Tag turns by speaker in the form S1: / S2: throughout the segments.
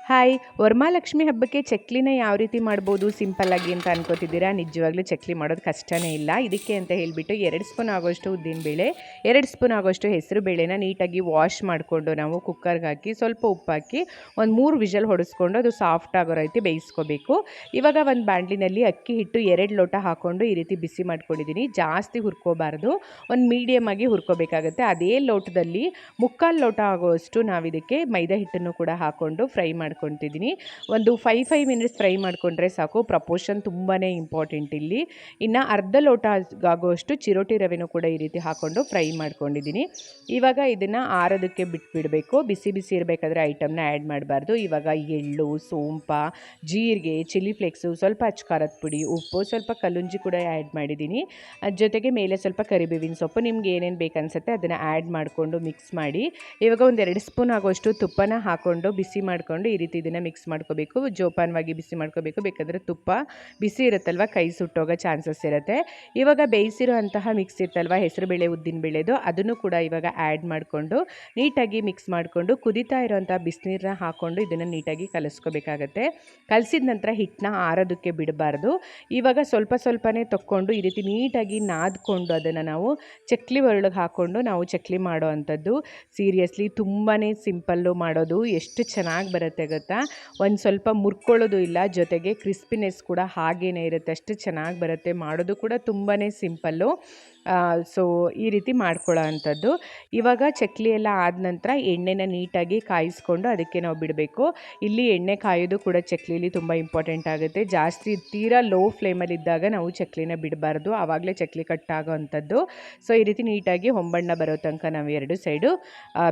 S1: Hi, Varamahalakshmi ಹಬ್ಬಕ್ಕೆ ಚಕ್ಲಿನ ಯಾವ ರೀತಿ ಮಾಡ್ಬೋದು ಸಿಂಪಲ್ಲಾಗಿ ಅಂತ ಅನ್ಕೋತಿದ್ದೀರಾ? ನಿಜವಾಗ್ಲೂ ಚಕ್ಲಿ ಮಾಡೋದು ಕಷ್ಟನೇ ಇಲ್ಲ. ಇದಕ್ಕೆ ಅಂತ ಹೇಳಿಬಿಟ್ಟು 2 ಸ್ಪೂನ್ ಆಗೋಷ್ಟು ಉದ್ದಿನಬೇಳೆ, 2 ಸ್ಪೂನ್ ಆಗೋಷ್ಟು ಹೆಸರು ಬೇಳೆನ ನೀಟಾಗಿ ವಾಶ್ ಮಾಡಿಕೊಂಡು ನಾವು ಕುಕ್ಕರ್ಗೆ ಹಾಕಿ ಸ್ವಲ್ಪ ಉಪ್ಪು ಹಾಕಿ ಒಂದು 3 ವಿಷಲ್ ಹೊಡೆಸ್ಕೊಂಡು ಅದು ಸಾಫ್ಟ್ ಆಗೋ ರೀತಿ ಬೇಯಿಸ್ಕೋಬೇಕು. ಇವಾಗ ಒಂದು ಬಾಣಲಿನಲ್ಲಿ ಅಕ್ಕಿ ಹಿಟ್ಟು 2 ಲೋಟ ಹಾಕ್ಕೊಂಡು ಈ ರೀತಿ ಬಿಸಿ ಮಾಡ್ಕೊಂಡಿದ್ದೀನಿ. ಜಾಸ್ತಿ ಹುರ್ಕೋಬಾರ್ದು, ಒಂದು ಮೀಡಿಯಮ್ ಆಗಿ ಹುರ್ಕೋಬೇಕಾಗುತ್ತೆ. ಅದೇ ಲೋಟದಲ್ಲಿ 3/4 ಲೋಟ ಆಗೋಷ್ಟು ನಾವಿದಕ್ಕೆ ಮೈದಾ ಹಿಟ್ಟನ್ನು ಕೂಡ ಹಾಕ್ಕೊಂಡು ಫ್ರೈ ಮಾಡ್ಕೊತಿದ್ದೀನಿ. ಒಂದು 5 ಮಿನಿಟ್ಸ್ ಫ್ರೈ ಮಾಡಿಕೊಂಡ್ರೆ ಸಾಕು. ಪ್ರಪೋರ್ಷನ್ ತುಂಬಾ ಇಂಪಾರ್ಟೆಂಟ್ ಇಲ್ಲಿ. ಇನ್ನು ಅರ್ಧ ಲೋಟ ಆಗೋಷ್ಟು ಚಿರೋಟಿ ರವೆನೂ ಕೂಡ ಈ ರೀತಿ ಹಾಕ್ಕೊಂಡು ಫ್ರೈ ಮಾಡ್ಕೊಂಡಿದ್ದೀನಿ. ಇವಾಗ ಇದನ್ನು ಆರೋದಕ್ಕೆ ಬಿಟ್ಬಿಡಬೇಕು. ಬಿಸಿ ಬಿಸಿ ಇರಬೇಕಾದ್ರೆ ಐಟಮ್ನ ಆ್ಯಡ್ ಮಾಡಬಾರ್ದು. ಇವಾಗ ಎಳ್ಳು, ಸೋಂಪ, ಜೀರಿಗೆ, ಚಿಲ್ಲಿ ಫ್ಲೇಕ್ಸು, ಸ್ವಲ್ಪ ಅಚ್ಕಾರದ ಪುಡಿ, ಉಪ್ಪು, ಸ್ವಲ್ಪ ಕಲ್ಲುಂಜಿ ಕೂಡ ಆ್ಯಡ್ ಮಾಡಿದ್ದೀನಿ. ಅದ್ರ ಜೊತೆಗೆ ಮೇಲೆ ಸ್ವಲ್ಪ ಕರಿಬೇವಿನ ಸೊಪ್ಪು, ನಿಮ್ಗೆ ಏನೇನು ಬೇಕನ್ಸುತ್ತೆ ಅದನ್ನು ಆ್ಯಡ್ ಮಾಡಿಕೊಂಡು ಮಿಕ್ಸ್ ಮಾಡಿ. ಇವಾಗ ಒಂದು 2 ಸ್ಪೂನ್ ಆಗೋಷ್ಟು ತುಪ್ಪನ ಹಾಕ್ಕೊಂಡು ಬಿಸಿ ಮಾಡಿಕೊಂಡು ಈ ರೀತಿ ಇದನ್ನು ಮಿಕ್ಸ್ ಮಾಡ್ಕೋಬೇಕು. ಜೋಪಾನವಾಗಿ ಬಿಸಿ ಮಾಡ್ಕೋಬೇಕು. ಬೇಕಾದರೆ ತುಪ್ಪ ಬಿಸಿ ಇರುತ್ತಲ್ವ, ಕೈ ಸುಟ್ಟೋಗೋ ಚಾನ್ಸಸ್ ಇರುತ್ತೆ. ಇವಾಗ ಬೇಯಿಸಿರೋ ಅಂತಹ ಮಿಕ್ಸ್ ಇರ್ತಲ್ವ ಹೆಸರುಬೇಳೆ ಉದ್ದಿನಬೇಳೆದು, ಅದನ್ನು ಕೂಡ ಇವಾಗ ಆ್ಯಡ್ ಮಾಡಿಕೊಂಡು ನೀಟಾಗಿ ಮಿಕ್ಸ್ ಮಾಡಿಕೊಂಡು ಕುದೀತಾ ಇರೋಂಥ ಬಿಸಿನೀರನ್ನ ಹಾಕ್ಕೊಂಡು ಇದನ್ನು ನೀಟಾಗಿ ಕಲಿಸ್ಕೋಬೇಕಾಗತ್ತೆ. ಕಲಸಿದ ನಂತರ ಹಿಟ್ಟನ್ನ ಆರೋದಕ್ಕೆ ಬಿಡಬಾರ್ದು. ಇವಾಗ ಸ್ವಲ್ಪ ಸ್ವಲ್ಪನೇ ತೊಕ್ಕೊಂಡು ಈ ರೀತಿ ನೀಟಾಗಿ ನಾದ್ಕೊಂಡು ಅದನ್ನು ನಾವು ಚಕ್ಲಿ ಒಳಗೆ ಹಾಕ್ಕೊಂಡು ನಾವು ಚಕ್ಲಿ ಮಾಡೋ ಅಂಥದ್ದು. ಸೀರಿಯಸ್ಲಿ ತುಂಬಾ ಸಿಂಪಲ್ಲು ಮಾಡೋದು. ಎಷ್ಟು ಚೆನ್ನಾಗಿ ಬರುತ್ತೆ ಗೊತ್ತಾ? ಒಂದು ಸ್ವಲ್ಪ ಮುರ್ಕೊಳ್ಳೋದು ಇಲ್ಲ, ಜೊತೆಗೆ ಕ್ರಿಸ್ಪಿನೆಸ್ ಕೂಡ ಹಾಗೇ ಇರುತ್ತೆ. ಅಷ್ಟು ಚೆನ್ನಾಗಿ ಬರುತ್ತೆ. ಮಾಡೋದು ಕೂಡ ತುಂಬಾ ಸಿಂಪಲ್ಲು. ಸೊ ಈ ರೀತಿ ಮಾಡ್ಕೊಳ್ಳೋ ಅಂಥದ್ದು. ಇವಾಗ ಚಕ್ಲಿ ಎಲ್ಲ ಆದ ನಂತರ ಎಣ್ಣೆನ ನೀಟಾಗಿ ಕಾಯಿಸ್ಕೊಂಡು ಅದಕ್ಕೆ ನಾವು ಬಿಡಬೇಕು. ಇಲ್ಲಿ ಎಣ್ಣೆ ಕಾಯೋದು ಕೂಡ ಚಕ್ಲಿಲಿ ತುಂಬ ಇಂಪಾರ್ಟೆಂಟ್ ಆಗುತ್ತೆ. ಜಾಸ್ತಿ ತೀರಾ ಲೋ ಫ್ಲೇಮಲ್ಲಿದ್ದಾಗ ನಾವು ಚಕ್ಲಿನ ಬಿಡಬಾರ್ದು, ಆವಾಗಲೇ ಚಕ್ಲಿ ಕಟ್ಟಾಗೋ ಅಂಥದ್ದು. ಸೊ ಈ ರೀತಿ ನೀಟಾಗಿ ಹೊಂಬಣ್ಣ ಬರೋ ತನಕ ನಾವು 2 ಸೈಡು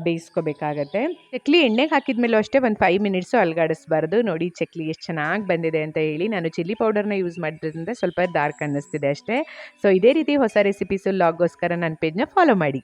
S1: ಬೇಯಿಸ್ಕೋಬೇಕಾಗತ್ತೆ. ಚಕ್ಲಿ ಎಣ್ಣೆಗೆ ಹಾಕಿದ್ಮೇಲೂ ಅಷ್ಟೇ ಒಂದು 5 ಮಿನಿಟ್ಸು ಅಲುಗಾಡಿಸ್ಬಾರ್ದು. ನೋಡಿ ಚಕ್ಲಿ ಎಷ್ಟು ಚೆನ್ನಾಗಿ ಬಂದಿದೆ ಅಂತ ಹೇಳಿ. ನಾನು ಚಿಲ್ಲಿ ಪೌಡರ್ನ ಯೂಸ್ ಮಾಡೋದ್ರಿಂದ ಸ್ವಲ್ಪ ಡಾರ್ಕ್ ಅನ್ನಿಸ್ತಿದೆ ಅಷ್ಟೇ. ಸೊ ಇದೇ ರೀತಿ ಹೊಸ ರೆಸಿಪೀಸು ಲಾಗೋಸ್ಕರ ನನ್ನ ಪೇಜ್ನ ಫಾಲೋ ಮಾಡಿ.